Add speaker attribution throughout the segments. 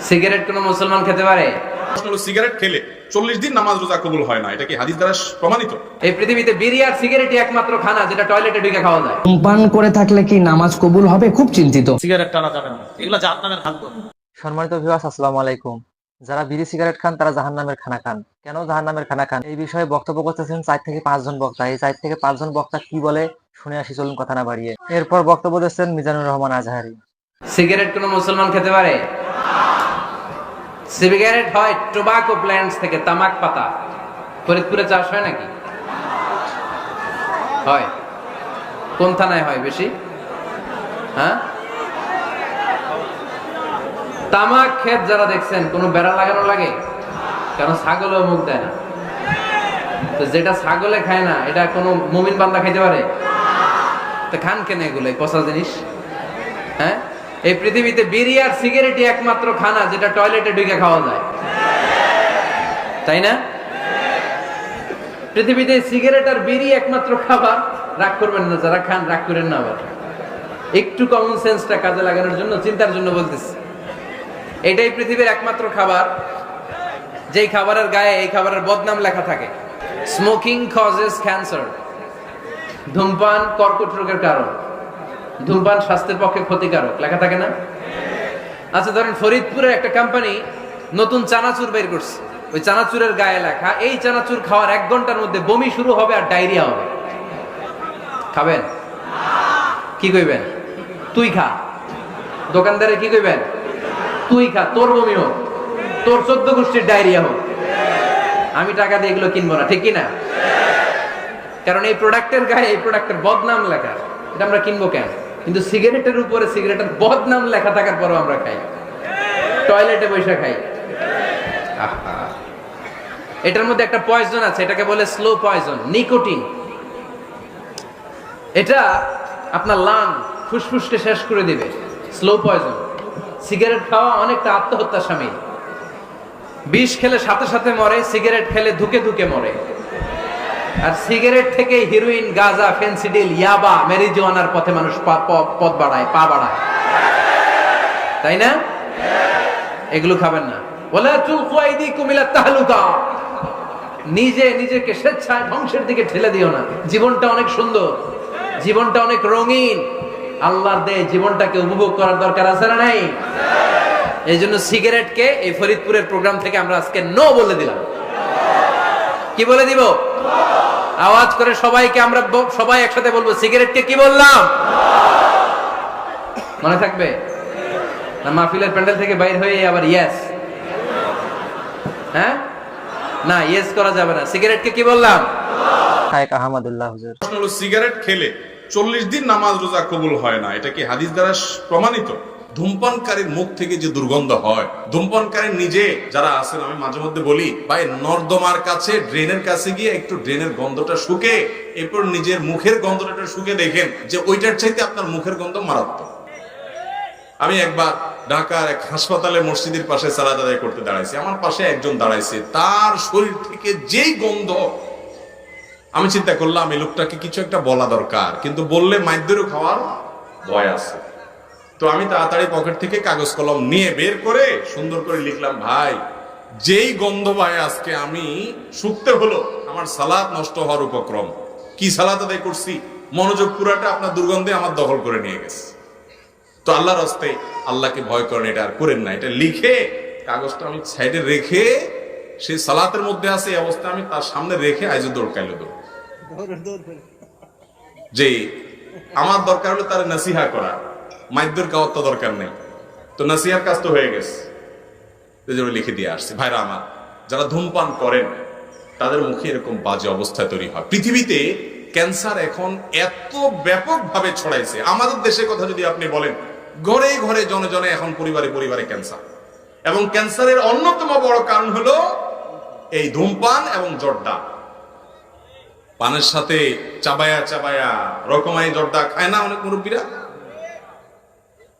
Speaker 1: Cigarette কোন মুসলমান খেতে পারে?
Speaker 2: সিগারেট খেলে 40 দিন নামাজ রোজা কবুল হয় না, এটা কি হাদিস দ্বারা প্রমাণিত?
Speaker 1: এই পৃথিবীতে বিড়ি আর সিগারেটই একমাত্র খানা যেটা টয়লেটে ঢুকে খাওয়া যায়।
Speaker 3: ধূমপান করে থাকলে কি নামাজ কবুল হবে? খুব চিন্তিত।
Speaker 4: সিগারেট টানা যাবে না, এগুলো জাহান্নামের খাদ্য।
Speaker 5: সম্মানিত ভিউয়ার্স, আসসালামু আলাইকুম। যারা বিড়ি সিগারেট খান তারা জাহান্নামের খানা খান। কেন জাহান্নামের খানা খান এই বিষয়ে বক্তব্য করতেছেন 4 থেকে 5 জন বক্তা। এই 4 থেকে 5 জন বক্তা কি বলে শুনে আসি, চলুন কথা না বাড়িয়ে। এরপর বক্তব্য দিচ্ছেন মিজানুর রহমান আজহারি।
Speaker 1: সিগারেট কোন মুসলমান খেতে পারে? সিগারেট হয় টোবাকো প্ল্যান্টস থেকে, তামাক পাতা। ফরিদপুরে চাষ হয় নাকি? হয়। কোন থানায় হয় বেশি? হ্যাঁ, তামাক ক্ষেত যারা দেখছেন কোনো বেড়া লাগানো লাগে? কেন? ছাগলেও মুখ দেয় না। তো যেটা ছাগলে খায় না এটা কোনো মুমিন বান্দা খাইতে পারে? তো খান কেন এগুলো, পচা জিনিস? হ্যাঁ, এই পৃথিবীতে বিড়ি আর সিগারেটই একমাত্র খানা যেটা টয়লেটে ঢুকে খাওয়া যায়, তাই না? পৃথিবীতে সিগারেট আর বিড়ি একমাত্র খাবার। রাগ করবেন না, যারা খান রাগ করেন না। আবার একটু কমন সেন্সটা কাজে লাগানোর জন্য, চিন্তার জন্য বলতেছি। এটাই পৃথিবীর একমাত্র খাবার যেই খাবারের গায়ে এই খাবারের বদনাম লেখা থাকে, স্মোকিং কজেস ক্যান্সার। ধূমপান কর্কট রোগের কারণ, ধূমপান স্বাস্থ্যের পক্ষে ক্ষতিকারক, লেখা থাকে না? আচ্ছা, ধরেন ফরিদপুরের একটা কোম্পানি নতুন চানাচুর বের করছে, ওই চানাচুরের গায়ে লেখা এই চানাচুর খাওয়ার 1 ঘন্টার মধ্যে বমি শুরু হবে আর ডায়রিয়া হবে। খাবেন? কি কইবেন? তুই খা। দোকানদারে কি কইবেন? তুই খা, তোর বমি হোক, তোর 14 গোষ্ঠীর ডায়রিয়া হোক, আমি টাকা দিয়ে এগুলো কিনবো না, ঠিক কিনা? কারণ এই প্রোডাক্টের গায়ে এই প্রোডাক্টের বদনাম লেখা, এটা আমরা কিনবো কেন? কিন্তু সিগারেটের উপরে সিগারেটের বদনাম লেখা থাকার পরও আমরা খাই, টয়লেটে বসে খাই। এটার মধ্যে একটা পয়জন আছে, এটাকে বলে স্লো পয়জন, নিকোটিন। এটা আপনার লাং, ফুসফুসকে শেষ করে দিবে, স্লো পয়জন। সিগারেট খাওয়া অনেকটা আত্মহত্যা শামিল। বিষ খেলে সাথে সাথে মরে, সিগারেট খেলে ধুকে ধুকে মরে। আর সিগারেট থেকে হিরোইন, গাঁজা, ফেন্সিডিল, ইয়াবা, ম্যারিজুয়ানার পথে মানুষ পথ বাড়ায়, পা বাড়ায়, তাই না? এগুলো খাবেন না। ওয়ালা তুলকু আইদিকুম ইলা তাহলুকা, নিজে নিজেকে স্বেচ্ছায় ধ্বংসের দিকে ঠেলে দিও না। জীবনটা অনেক সুন্দর, জীবনটা অনেক রঙিন, আল্লাহর দেয় জীবনটাকে উপভোগ করার দরকার আছে না নাই? এই জন্য সিগারেটকে এই ফরিদপুরের প্রোগ্রাম থেকে আমরা আজকে নো বলে দিলাম। কি বলে দিব? আওয়াজ করে সবাইকে আমরা সবাই একসাথে বলবো, সিগারেটকে কি বললাম? মনে থাকবে না? মাহফিলের প্যান্ডেল থেকে বাইর হয়ে আবার ইয়েস, হ্যাঁ না, ইয়েস করা যাবে না। সিগারেটকে কি বললাম?
Speaker 5: শায়েখ আহমদুল্লাহ হুজুর।
Speaker 2: প্রশ্ন হলো, সিগারেট খেলে 40 দিন নামাজ রোজা কবুল হয় না, এটা কি হাদিস দ্বারা প্রমাণিত? ধূমপানকারীর মুখ থেকে যে দুর্গন্ধ হয়, ধূমপানকারী নিজে যারা আছেন, আমি মাঝে মধ্যে বলি, ভাই নর্দমার কাছে, ড্রেনের কাছে গিয়ে একটু ড্রেনের গন্ধটা শুকে, এরপর নিজের মুখের গন্ধটা শুকে দেখেন যে ওইটার চাইতে আপনার মুখের গন্ধ মারাত্মক। আমি একবার ঢাকার এক হাসপাতালে মসজিদের পাশে সালাত আদায় করতে দাঁড়াইছি, আমার পাশে একজন দাঁড়াইছে, তার শরীর থেকে যেই গন্ধ, আমি চিন্তা করলাম এই লোকটাকে কিছু একটা বলা দরকার, কিন্তু বললে মাইদ্যেরও খাওয়ার ভয় আছে। তো আমি তাড়াতাড়ি পকেট থেকে কাগজ কলম নিয়ে বের করে সুন্দর করে লিখলাম, ভাই যেই গন্ধ ভাই আজকে আমি শুকতে হলো, আমার সালাত নষ্ট হওয়ার উপক্রম। কি সালাত আদায় করছি, মনোযোগ পুরাটা আপনার দুর্গন্ধে আমার দখল করে নিয়ে গেছে। তো আল্লাহর রাস্তায় আল্লাহকে ভয় করেন, এটা আর করেন না। এটা লিখে কাগজটা আমি সাইডে রেখে, সেই সালাতের মধ্যে আছে এই অবস্থা, আমি তার সামনে রেখে আইজো দৌড় কাইল যে আমার দরকার হলো তার নাসিহা করা, মাইদ্যর খাওয়ার তো দরকার নেই। তো নাসিহার কাজ তো হয়ে গেছে, লিখে দিয়ে আসছে। ভাইরা আমার, যারা ধূমপান করেন তাদের মুখে এরকম বাজে অবস্থা তৈরি হয়। পৃথিবীতে ক্যান্সার এখন এত ব্যাপকভাবে ছড়াইছে। আমাদের দেশের কথা যদি আপনি বলেন, ঘরে ঘরে জনে জনে এখন পরিবারে পরিবারে ক্যান্সার। এবং ক্যান্সারের অন্যতম বড় কারণ হলো এই ধূমপান এবং জর্দা। পানের সাথে চাবায়া চাবায়া রকমারি জর্দা খায় না অনেক মুরব্বীরা?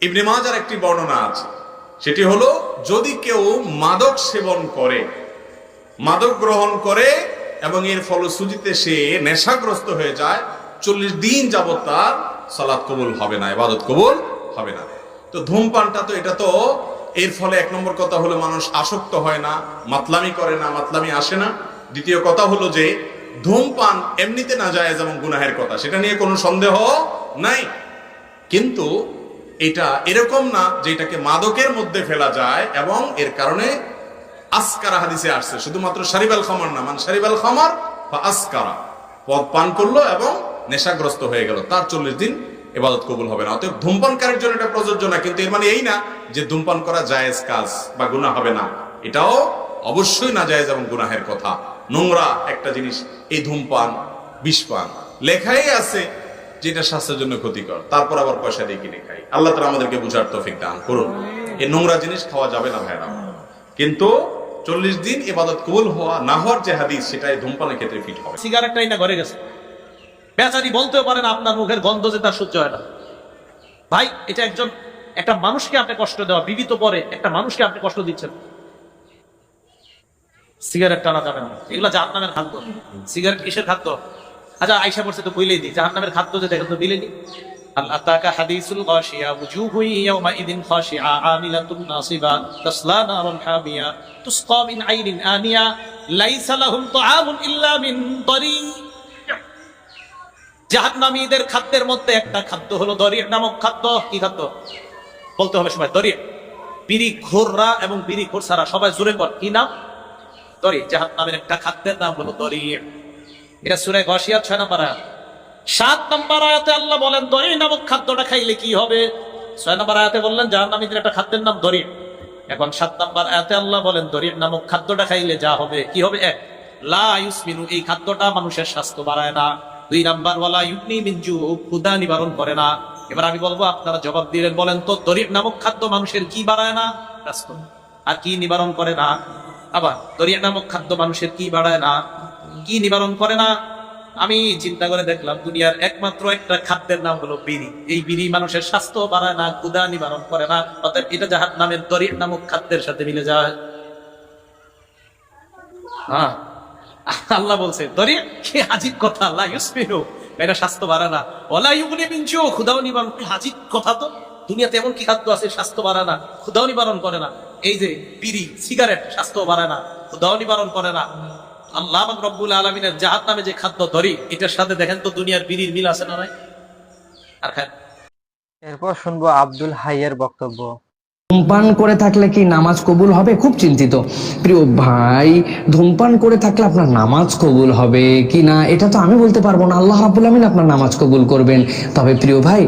Speaker 2: ইবনে মাজার একটি বর্ণনা আছে, সেটি হলো, যদি কেউ মাদক সেবন করে, মাদক গ্রহণ করে এবং এর ফলশ্রুতিতে সে নেশাগ্রস্ত হয়ে যায়, 40 দিন যাবত তার সালাত কবুল হবে না, ইবাদত কবুল হবে না। তো ধূমপানটা তো, এটা তো এর ফলে এক নম্বর কথা হলো মানুষ আসক্ত হয় না, মাতলামি করে না, মাতলামি আসে না। দ্বিতীয় কথা হলো যে ধূমপান এমনিতে নাজায়েজ এবং গুনাহের কথা, সেটা নিয়ে কোনো সন্দেহ নাই। কিন্তু এটা এরকম না যে এটাকে মাদকের মধ্যে ফেলা যায়, এবং এর কারণে আসকারা হাদিসে আসছে শুধুমাত্র শারিবাল খামার না, মান শারিবাল খামার বা আসকারা, পদ পান করলো এবং নেশাগ্রস্ত হয়ে গেল, তার 40 দিন ইবাদত কবুল হবে না। অতএব ধূমপানকারীর জন্য এটা প্রযোজ্য না, কিন্তু এর মানে এই না যে ধূমপান করা জায়েজ কাজ বা গুনাহ হবে না। এটাও অবশ্যই না জায়েজ এবং গুনাহের কথা, নোংরা একটা জিনিস এই ধূমপান, বিষপান। লেখাই আছে যেটা স্বাস্থ্যের জন্য ক্ষতিকর, তারপর আবার পয়সা দিয়ে কিনে খাই। আল্লাহ তাআলা আমাদেরকে বুঝার তৌফিক দান করুন। এই নোংরা জিনিস খাওয়া যাবে না ভাইরা, কিন্তু 40 দিন ইবাদত কবুল হওয়া না হওয়ার যে হাদিস, সেটাই ধূমপানের ক্ষেত্রে ফিট হবে।
Speaker 4: সিগারেটটাই না ঘরে গেছে, বেচারি বলতেও পারেন আপনার মুখের গন্ধ যে তার সহ্য হয় না। ভাই, এটা একটা মানুষকে আপনি কষ্ট দেওয়া, বিবিত পরে একটা মানুষকে আপনি কষ্ট দিচ্ছেন। সিগারেট টানা যাবে না, এগুলো জাহান্নামের খাদ্য। সিগারেট কিসের খাদ্য? আচ্ছা, আয়সা পড়ছে তো বইলেই দিই, জাহান্নামের খাদ্য যে দেখেন তো বিলেনি। আল্লাহ তাআলা হাদিসুল গাশিয়া ওয়াজুহু ইয়াওমাইদিন খাশিআ আমিলাতুন নাসিবা তাসলা নারান হামিয়া তুসকা মিন আইনিন আনিয়া লাইসা লাহুম তুআমুন ইল্লা মিন দরি। জাহান্নামীদের খাদ্যের মধ্যে একটা খাদ্য হলো দরি নামক খাদ্য। কি খাদ্য বলতে হবে সবাই? দরি। বিড়ি খোররা এবং বিড়ি খোরসারা সবাই জোরে কর, কি নাম? দরি। জাহান্নামের একটা খাদ্যের নাম হলো দরি। এটা সূরা গাশিয়া 6 নম্বর আয়াত। 7 নম্বর আয়াতে আল্লাহ বলেন দরি নামক খাদ্যটা খাইলে কি হবে। 6 নম্বর আয়াতে বললেন জাহান্নামীদের একটা খাদ্যের নাম দরি। এখন 7 নম্বর আয়াতে আল্লাহ বলেন দরি নামক খাদ্যটা খাইলে যা হবে, কি হবে? 1, লা ইউসমিনু, এই খাদ্যটা মানুষের স্বাস্থ্য বাড়ায় না। 2 নাম্বার, ওয়ালা ইউগনি মিন জু, ক্ষুধা নিবারণ করে না। এবার আমি বলবো, আপনারা জবাব দিলেন, বলেন তো দরি নামক খাদ্য মানুষের কি বাড়ায় না? স্বাস্থ্য। আর কি নিবারণ করে না? আবার দরি নামক খাদ্য মানুষের কি বাড়ায় না, কি নিবারণ করে না? আমি চিন্তা করে দেখলাম, দুনিয়ার একমাত্র একটা খাদ্যের নাম হলো বিড়ি। এই বিড়ি মানুষের স্বাস্থ্য বাড়ায় না, ক্ষুধা নিবারণ করে না। অতএব এটা জাহান্নামের দরি নামক খাদ্যের সাথে মিলে যায়। হ্যাঁ, আল্লাহ বলছে দরি, কি আজীব কথা। লা ইউসমিনু, এটা স্বাস্থ্য বাড়ায় না। ওয়ালা ইউগনি মিন জু, ক্ষুধাও নিবারণ। আজীব কথা তো। দুনিয়াতে এমন কি খাদ্য আছে স্বাস্থ্য বাড়ায় না, ক্ষুধাও নিবারণ করে না? এই যে বিড়ি, সিগারেট স্বাস্থ্য বাড়ায় না, ক্ষুধাও নিবারণ করে না। আল্লাহ রব্বুল আলামিনের জাহান্নামে যে খাদ্য দরি, এটার সাথে দেখেন তো দুনিয়ার বিড়ির মিল আছে না নাই? আর খান।
Speaker 5: এরপর শুনবো আব্দুল হাইয়ের বক্তব্য।
Speaker 3: ধূমপান করে থাকলে কি নামাজ কবুল হবে? খুব চিন্তিত। প্রিয় ভাই, ধূমপান করে থাকলে আপনার নামাজ কবুল হবে কি না এটা তো আমি বলতে পারবো না, আল্লাহ রাব্বুল আমিন আপনার নামাজ কবুল করবেন। তবে প্রিয় ভাই,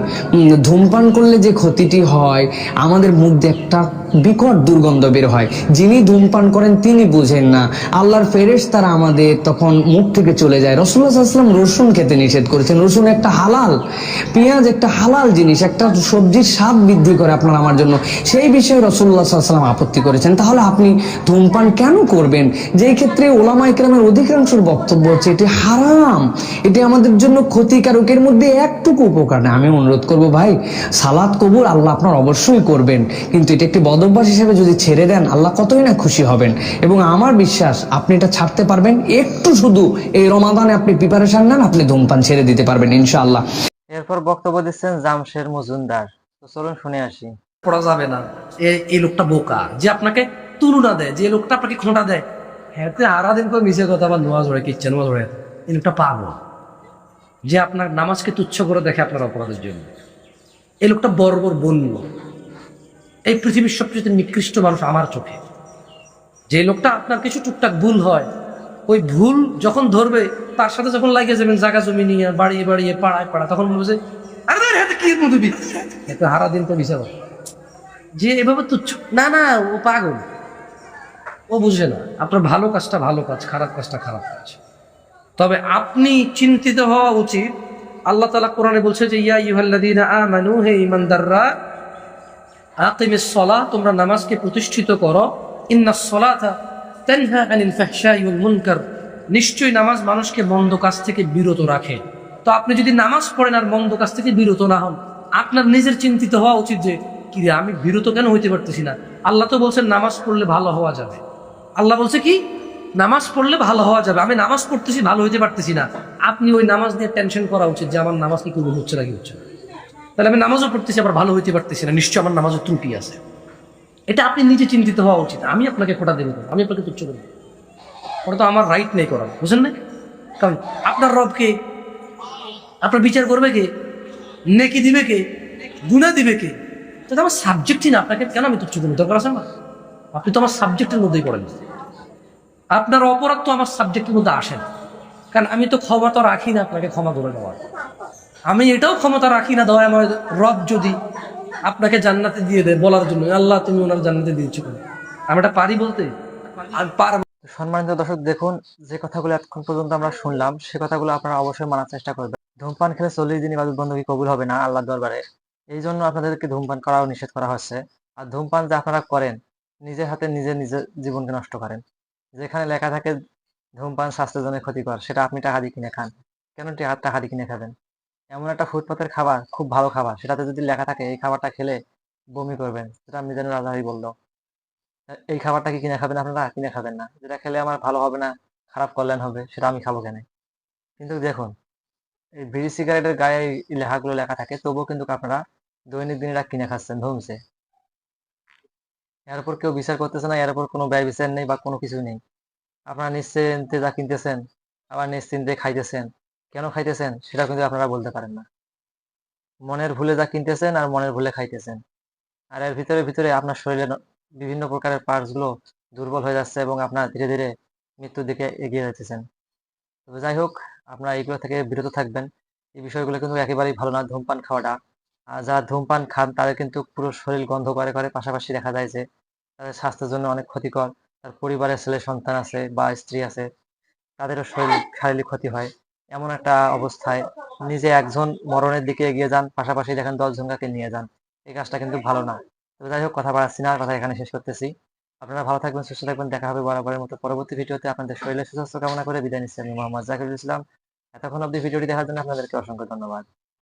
Speaker 3: ধূমপান করলে যে ক্ষতিটি হয়, আমাদের মুখ দিয়ে একটা বিকট দুর্গন্ধ বের হয়। যিনি ধূমপান করেন তিনি বুঝেন না, আল্লাহর ফেরেশতারা আমাদের তখন মুখ থেকে চলে যায়। রাসূলুল্লাহ সাল্লাল্লাহু আলাইহি ওয়াসাল্লাম রসুন খেতে নিষেধ করেছেন। রসুন একটা হালাল, পেঁয়াজ একটা হালাল জিনিস, একটা সবজির স্বাদ বৃদ্ধি করে আপনার আমার জন্য। সেই বিষয়ে রাসূলুল্লাহ সাল্লাল্লাহু আলাইহি ওয়াসাল্লাম আপত্তি করেছেন। তাহলে আপনি ধূমপান কেন করবেন? যেই ক্ষেত্রে উলামায়ে কেরামের অধিকাংশের বক্তব্য হচ্ছে এটি হারাম, এটি আমাদের জন্য ক্ষতিকারক, এর মধ্যে একটুকু উপকার নেই। আমি অনুরোধ করব ভাই, সালাত কবুল আল্লাহ আপনার অবশ্যই করবেন, কিন্তু এটা একটি বদভ্যাস হিসেবে যদি ছেড়ে দেন, আল্লাহ কতই না খুশি হবেন। এবং আমার বিশ্বাস আপনি এটা ছাড়তে পারবেন। একটু শুধু এই রমাদানে আপনি প্রিপারেশন নেন, আপনি ধূমপান ছেড়ে দিতে পারবেন ইনশাআল্লাহ।
Speaker 5: এরপর বক্তব্য দিচ্ছেন জামশের মজুমদার। তো চলুন শুনে আসি।
Speaker 6: পড়া যাবে না, এই লোকটা বোকা যে আপনাকে তুলনা দেয়, যে লোকটা আপনাকে খোঁটা দেয়, হ্যাঁ আরা দিন করে মিশে কথা, আবার নোয়া জড়ে কিচ্ছে নোয়া জড়ে। এই লোকটা পাগল, যে আপনার নামাজকে তুচ্ছ করে দেখে আপনার অপরাধের জন্য। এই লোকটা বর্বর বন্য, এই পৃথিবীর সবচেয়ে নিকৃষ্ট মানুষ আমার চোখে। যে লোকটা আপনার কিছু টুকটাক ভুল হয়, ওই ভুল যখন ধরবে, তার সাথে যখন লাগিয়ে যাবেন জায়গা জমি নিয়ে, বাড়িয়ে বাড়িয়ে, পাড়ায় পাড়া, তখন বলবে আরে হাতে কি মধুবি, এত হারা দিন তো মিশে কথা। যে এভাবে তুচ্ছ, না না, ও পাগল, ও বুঝে না আপনার ভালো কাজটা ভালো কাজ, খারাপ কাজটা খারাপ কাজ। তবে আপনি চিন্তিত হওয়া উচিত। আল্লাহ তাআলা কোরআনে বলছে যে ইয়া আইয়ুহাল্লাযীনা আমানু, হে ঈমানদাররা, আকিমিস সালাহ, তোমরা নামাজকে প্রতিষ্ঠিত করো। ইন্নাস সালাতা তানহা আনিল ফাহশাই ওয়াল মুনকার, নিশ্চয়ই নামাজ মানুষকে মন্দ কাজ থেকে বিরত রাখে। তো আপনি যদি নামাজ পড়েন আর মন্দ কাজ থেকে বিরত না হন, আপনার নিজের চিন্তিত হওয়া উচিত যে কি রে, আমি বিরত কেন হইতে পারতেছি না। আল্লাহ তো বলছেন নামাজ পড়লে ভালো হওয়া যাবে। আল্লাহ বলছে কি, নামাজ পড়লে ভালো হওয়া যাবে। আমি নামাজ পড়তেছি, ভালো হইতে পারতেছি না। আপনি ওই নামাজ নিয়ে টেনশন করা উচিত যে আমার নামাজ কি কবুল হচ্ছে নাকি হচ্ছে না। তাহলে আমি নামাজও পড়তেছি, আবার ভালো হইতে পারতেছি না, নিশ্চয় আমার নামাজের ত্রুটি আছে। এটা আপনি নিজে চিন্তিত হওয়া উচিত। আমি আপনাকে খোটা দেব কেন? আমি আপনাকে তুচ্ছ করবো? ওটা তো আমার রাইট নেই করার, বুঝলেন না? কারণ আপনার রবকে আপনার বিচার করবে কে? নেকি দিবে কে? গুণা দিবে কে? তো আমার সাবজেক্টই না, আপনাকে কেন আমি তুচ্ছ করবো? দরকার আছে না? আপনি তো আমার সাবজেক্টের মধ্যেই পড়েন। আপনার অপরাধ তো আমার সাবজেক্টের মধ্যে আসে না, কারণ আমি তো ক্ষমতা রাখি না আপনাকে ক্ষমা করে দেওয়ার। আমি এটাও ক্ষমতা রাখি না দয়াময় রব যদি আপনাকে জান্নাতে দিয়ে দেয় বলার জন্য, আল্লাহ তুমি ওনার জান্নাতে দিয়েছো কেন? আমি এটা পারি বলতে? আমি পারবো।
Speaker 5: সম্মানিত দর্শক, দেখুন যে কথাগুলো এতক্ষণ পর্যন্ত আমরা শুনলাম সে কথাগুলো আপনারা অবশ্যই মানার চেষ্টা করবেন। ধূমপান খেলে 40 দিন ইবাদত বন্দী কবুল হবে না আল্লাহর দরবারে। এই জন্য আপনাদেরকে ধূমপান করাও নিষেধ করা হচ্ছে। আর ধূমপান যে আপনারা করেন, নিজের হাতে নিজের জীবনকে নষ্ট করেন। যেখানে লেখা থাকে ধূমপান স্বাস্থ্যের জন্য ক্ষতিকর, সেটা আপনি টাকা দিয়ে কিনে খান। কেন টাকা দিয়ে কিনে খাবেন? এমন একটা ফুটপাতের খাবার, খুব ভালো খাবার, সেটাতে যদি লেখা থাকে এই খাবারটা খেলে বমি করবেন, সেটা মিজানুর রাজাহারি বললো। এই খাবারটা কি কিনে খাবেন? আপনারা কিনে খাবেন না। যেটা খেলে আমার ভালো হবে না, খারাপ কল্যাণ হবে, সেটা আমি খাবো কেন? কিন্তু দেখুন, এই বিড়ি সিগারেটের গায়ে এই লেখাগুলো লেখা থাকে, তবুও কিন্তু আপনারা দৈনিক দিন এটা কিনে খাচ্ছেন ধুমছে। এর উপর কেউ বিচার করতেছে না, এর উপর কোনো ব্যয় বিচার নেই বা কোনো কিছু নেই। আপনারা নিশ্চিন্তে যা কিনতেছেন, আবার নিশ্চিন্তে খাইতেছেন। কেন খাইতেছেন সেটা কিন্তু আপনারা বলতে পারেন না। মনের ভুলে যা কিনতেছেন আর মনের ভুলে খাইতেছেন। আর এর ভিতরে আপনার শরীরে বিভিন্ন প্রকারের পার্টস গুলো দুর্বল হয়ে যাচ্ছে এবং আপনার ধীরে ধীরে মৃত্যুর দিকে এগিয়ে যাচ্ছেন। তবে যাই হোক, আপনারা এগুলো থেকে বিরত থাকবেন। এই বিষয়গুলো কিন্তু একেবারেই ভালো না, ধূমপান খাওয়াটা। আর যারা ধূমপান খান তাদের কিন্তু পুরো শরীর গন্ধ করে, পাশাপাশি দেখা যায় যে তাদের স্বাস্থ্যের জন্য অনেক ক্ষতিকর। তার পরিবারের ছেলে সন্তান আছে বা স্ত্রী আছে, তাদেরও শারীরিক ক্ষতি হয়। এমন একটা অবস্থায় নিজে একজন মরণের দিকে এগিয়ে যান, পাশাপাশি দেখেন 10 জনকে নিয়ে যান। এই কাজটা কিন্তু ভালো না। তো যাই হোক, কথা বাড়াচ্ছি না, কথা এখানে শেষ করতেছি। আপনারা ভালো থাকবেন, সুস্থ থাকবেন, দেখা হবে বরাবরের মতো পরবর্তী ভিডিওতে। আপনাদের শরীরের সুস্বাস্থ্য কামনা করে বিদায় নিচ্ছি আমি মোহাম্মদ জাকিরুল ইসলাম। এতক্ষণ অব্দি ভিডিওটি দেখার জন্য আপনাদেরকে অসংখ্য ধন্যবাদ।